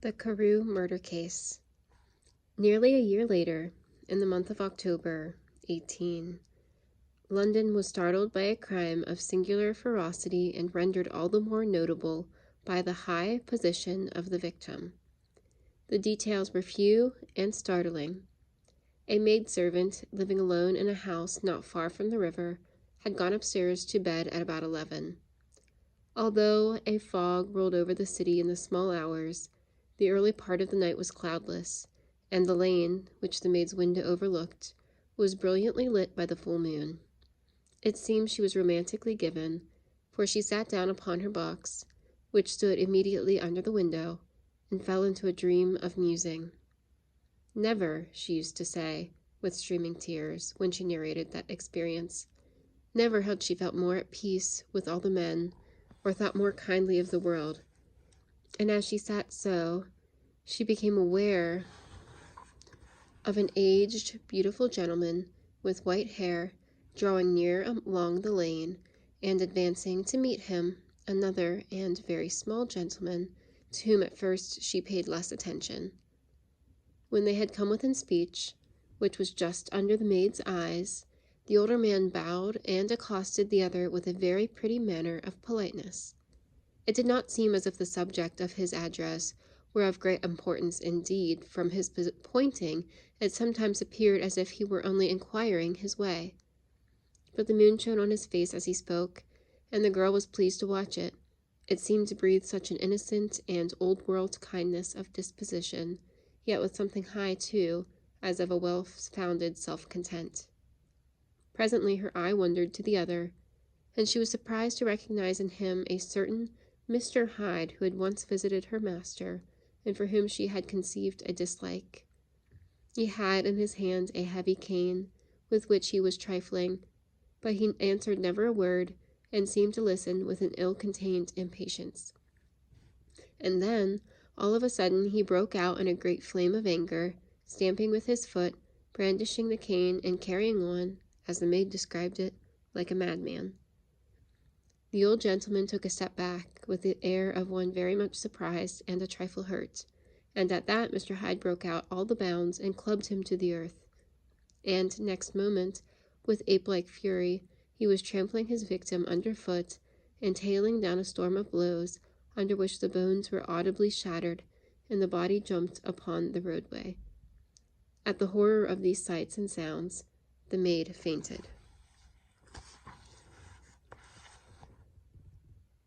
The Carew Murder Case. Nearly a year later, in the month of October, 18, London was startled by a crime of singular ferocity and rendered all the more notable by the high position of the victim. The details were few and startling. A maidservant, living alone in a house not far from the river, had gone upstairs to bed at about 11. Although a fog rolled over the city in the small hours, the early part of the night was cloudless, and the lane, which the maid's window overlooked, was brilliantly lit by the full moon. It seemed she was romantically given, for she sat down upon her box, which stood immediately under the window, and fell into a dream of musing. Never, she used to say, with streaming tears, when she narrated that experience, never had she felt more at peace with all the men, or thought more kindly of the world. And as she sat so, she became aware of an aged, beautiful gentleman with white hair drawing near along the lane, and advancing to meet him another and very small gentleman, to whom at first she paid less attention. When they had come within speech, which was just under the maid's eyes, the older man bowed and accosted the other with a very pretty manner of politeness. It did not seem as if the subject of his address were of great importance indeed. From his pointing, it sometimes appeared as if he were only inquiring his way. But the moon shone on his face as he spoke, and the girl was pleased to watch it. It seemed to breathe such an innocent and old-world kindness of disposition, yet with something high, too, as of a well-founded self-content. Presently her eye wandered to the other, and she was surprised to recognize in him a certain Mr. Hyde, who had once visited her master, and for whom she had conceived a dislike. He had in his hand a heavy cane, with which he was trifling, but he answered never a word, and seemed to listen with an ill-contained impatience. And then, all of a sudden, he broke out in a great flame of anger, stamping with his foot, brandishing the cane, and carrying on, as the maid described it, like a madman. The old gentleman took a step back, with the air of one very much surprised and a trifle hurt, and at that Mr. Hyde broke out all the bounds and clubbed him to the earth. And next moment, with ape-like fury, he was trampling his victim underfoot and hailing down a storm of blows, under which the bones were audibly shattered, and the body jumped upon the roadway. At the horror of these sights and sounds, the maid fainted.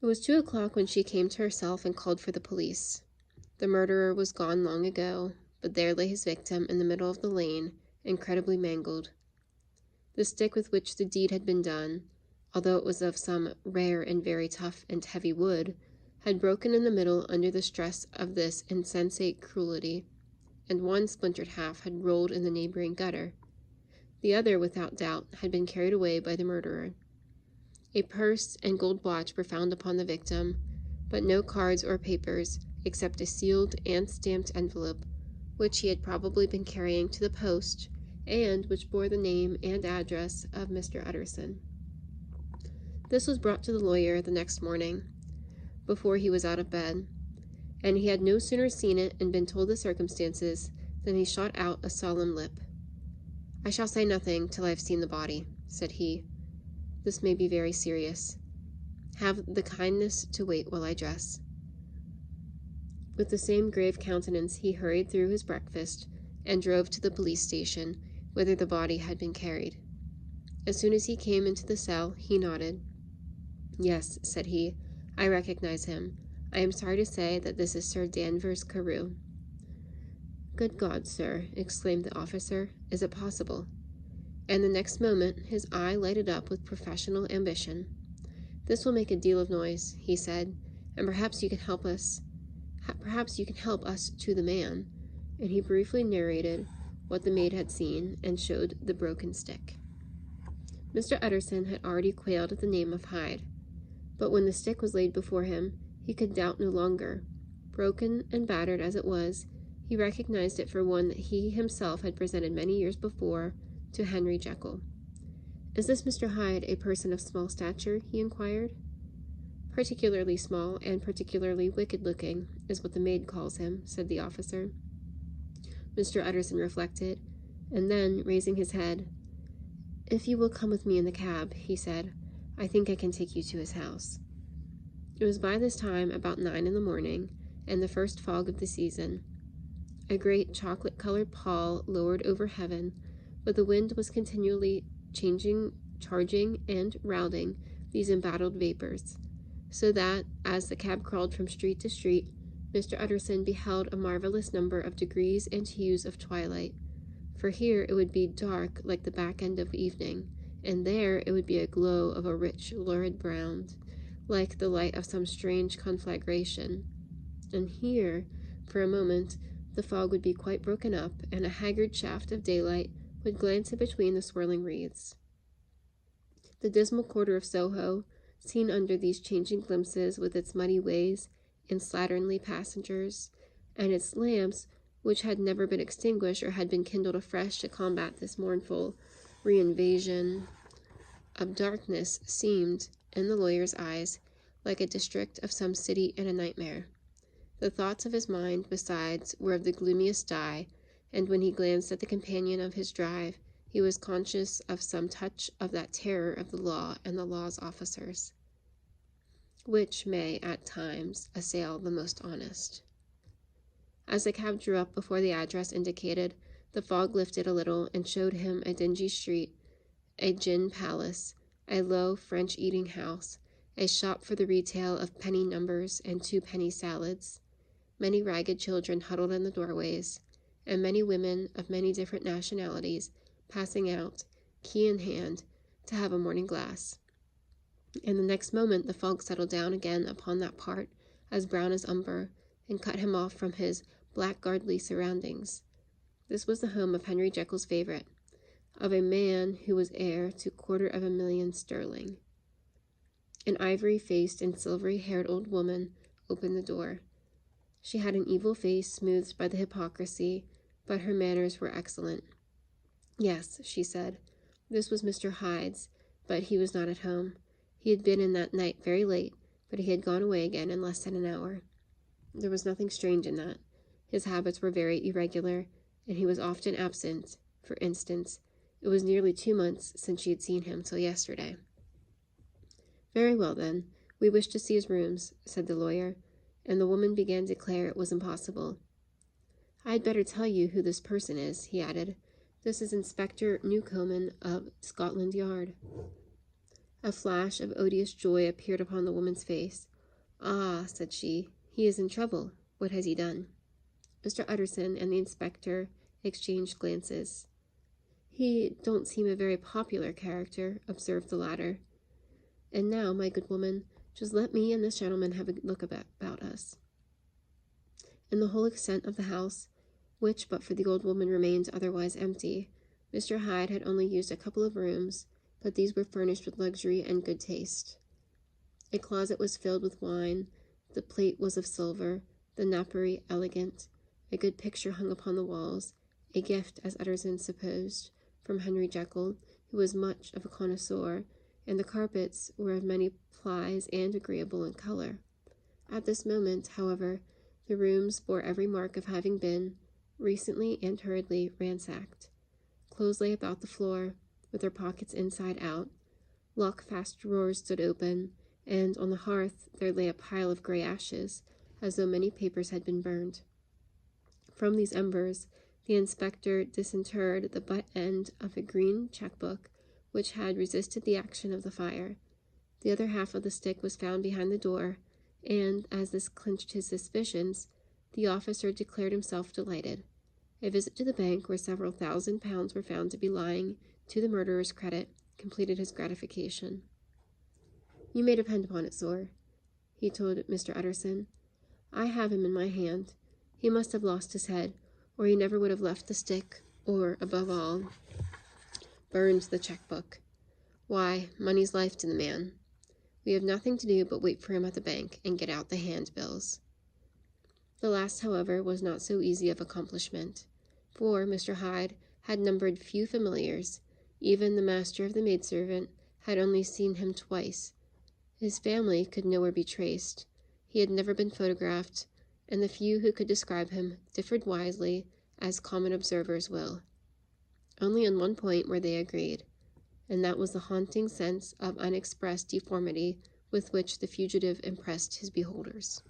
It was 2 o'clock when she came to herself and called for the police. The murderer was gone long ago, but there lay his victim in the middle of the lane, incredibly mangled. The stick with which the deed had been done, although it was of some rare and very tough and heavy wood, had broken in the middle under the stress of this insensate cruelty, and one splintered half had rolled in the neighboring gutter. The other, without doubt, had been carried away by the murderer. A purse and gold watch were found upon the victim, but no cards or papers, except a sealed and stamped envelope, which he had probably been carrying to the post, and which bore the name and address of Mr. Utterson. This was brought to the lawyer the next morning, before he was out of bed, and he had no sooner seen it and been told the circumstances than he shot out a solemn lip. "I shall say nothing till I have seen the body," said he. "This may be very serious. Have the kindness to wait while I dress." With the same grave countenance he hurried through his breakfast and drove to the police station, whither the body had been carried. As soon as he came into the cell, he nodded. "Yes," said he, "I recognize him. I am sorry to say that this is Sir Danvers Carew." "Good God, sir!" exclaimed the officer. "Is it possible?" And the next moment his eye lighted up with professional ambition. "This will make a deal of noise," he said, "and perhaps you can help us to the man," and he briefly narrated what the maid had seen, and showed the broken stick. Mr. Utterson had already quailed at the name of Hyde, but when the stick was laid before him, he could doubt no longer. Broken and battered as it was, he recognized it for one that he himself had presented many years before to Henry Jekyll. "Is this Mr. Hyde a person of small stature?" he inquired. Particularly small and particularly wicked-looking is what the maid calls him, said the officer. Mr. Utterson reflected, and then, raising his head, "If you will come with me in the cab," he said, "I think I can take you to his house." It was by this time about 9 in the morning, and the first fog of the season. A great chocolate-colored pall lowered over heaven, but the wind was continually charging and routing these embattled vapors, so that, as the cab crawled from street to street, Mr. Utterson beheld a marvelous number of degrees and hues of twilight, for here it would be dark like the back end of evening, and there it would be a glow of a rich, lurid brown, like the light of some strange conflagration, and here, for a moment, the fog would be quite broken up, and a haggard shaft of daylight would glance in between the swirling wreaths. The dismal quarter of Soho, seen under these changing glimpses with its muddy ways and slatternly passengers, and its lamps, which had never been extinguished or had been kindled afresh to combat this mournful reinvasion of darkness, seemed, in the lawyer's eyes, like a district of some city in a nightmare. The thoughts of his mind, besides, were of the gloomiest dye, and when he glanced at the companion of his drive, he was conscious of some touch of that terror of the law and the law's officers, which may, at times, assail the most honest. As the cab drew up before the address indicated, the fog lifted a little and showed him a dingy street, a gin palace, a low French eating house, a shop for the retail of penny numbers and 2-penny salads, many ragged children huddled in the doorways, and many women of many different nationalities passing out, key in hand, to have a morning glass. And the next moment the fog settled down again upon that part, as brown as umber, and cut him off from his blackguardly surroundings. This was the home of Henry Jekyll's favorite, of a man who was heir to £250,000 sterling. An ivory-faced and silvery-haired old woman opened the door. She had an evil face smoothed by the hypocrisy, but her manners were excellent. Yes, she said, this was Mr. Hyde's, but he was not at home. He had been in that night very late, but he had gone away again in less than an hour. There was nothing strange in that. His habits were very irregular, and he was often absent. For instance, it was nearly 2 months since she had seen him till yesterday. Very well, then, we wish to see his rooms, said the lawyer, and the woman began to declare it was impossible. I had better tell you who this person is, he added. This is Inspector Newcomen of Scotland Yard. A flash of odious joy appeared upon the woman's face. Ah, said she, he is in trouble. What has he done? Mr. Utterson and the inspector exchanged glances. He don't seem a very popular character, observed the latter. And now, my good woman, just let me and this gentleman have a look about us. In the whole extent of the house, which but for the old woman remained otherwise empty, Mr. Hyde had only used a couple of rooms, but these were furnished with luxury and good taste. A closet was filled with wine, the plate was of silver, the napery elegant, a good picture hung upon the walls, a gift, as Utterson supposed, from Henry Jekyll, who was much of a connoisseur, and the carpets were of many plies and agreeable in color. At this moment, however, the rooms bore every mark of having been, recently and hurriedly, ransacked. Clothes lay about the floor, with their pockets inside out. Lock-fast drawers stood open, and on the hearth there lay a pile of gray ashes, as though many papers had been burned. From these embers, the inspector disinterred the butt end of a green checkbook, which had resisted the action of the fire. The other half of the stick was found behind the door, and, as this clinched his suspicions, the officer declared himself delighted. A visit to the bank, where several £1,000s were found to be lying to the murderer's credit, completed his gratification. You may depend upon it, sir, he told Mr. Utterson. I have him in my hand. He must have lost his head, or he never would have left the stick, or, above all, burned the checkbook. Why, money's life to the man. We have nothing to do but wait for him at the bank and get out the handbills. The last, however, was not so easy of accomplishment, for Mr. Hyde had numbered few familiars. Even the master of the maidservant had only seen him twice, His family could nowhere be traced. He had never been photographed, and the few who could describe him differed widely, as common observers will. Only on one point were they agreed, and that was the haunting sense of unexpressed deformity with which the fugitive impressed his beholders.